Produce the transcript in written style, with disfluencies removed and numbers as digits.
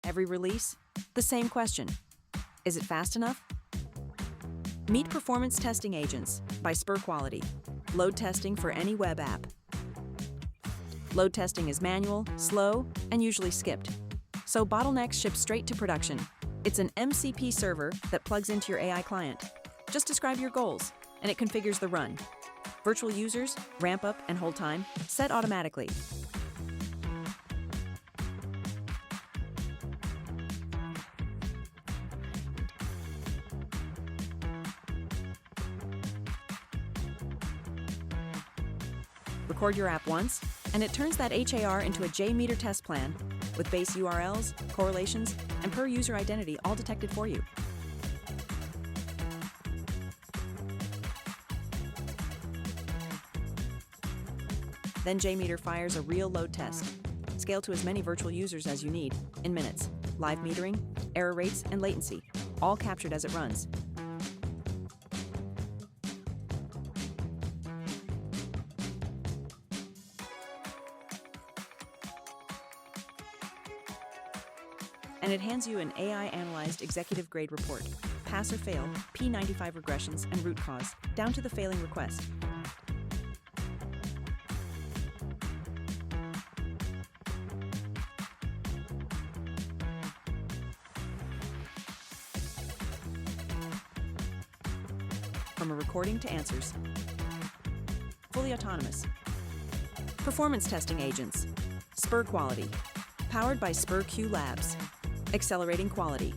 Every release, the same question. Is it fast enough? Meet Performance Testing Agents by SpurQuality. Load testing for any web app. Load testing is manual, slow, and usually skipped. So bottlenecks ship straight to production. It's an MCP server that plugs into your AI client. Just describe your goals, and it configures the run. Virtual users, ramp up and hold time, set automatically. Record your app once, and it turns that HAR into a JMeter test plan with base URLs, correlations, and per user identity all detected for you. Then JMeter fires a real load test. Scale to as many virtual users as you need, in minutes. Live metering, error rates, and latency, all captured as it runs. And it hands you an AI-analyzed executive-grade report. Pass or fail, P95 regressions, and root cause, down to the failing request. From a recording to answers. Fully autonomous. Performance testing agents. SpurQuality. Powered by SpurQ Labs. Accelerating quality.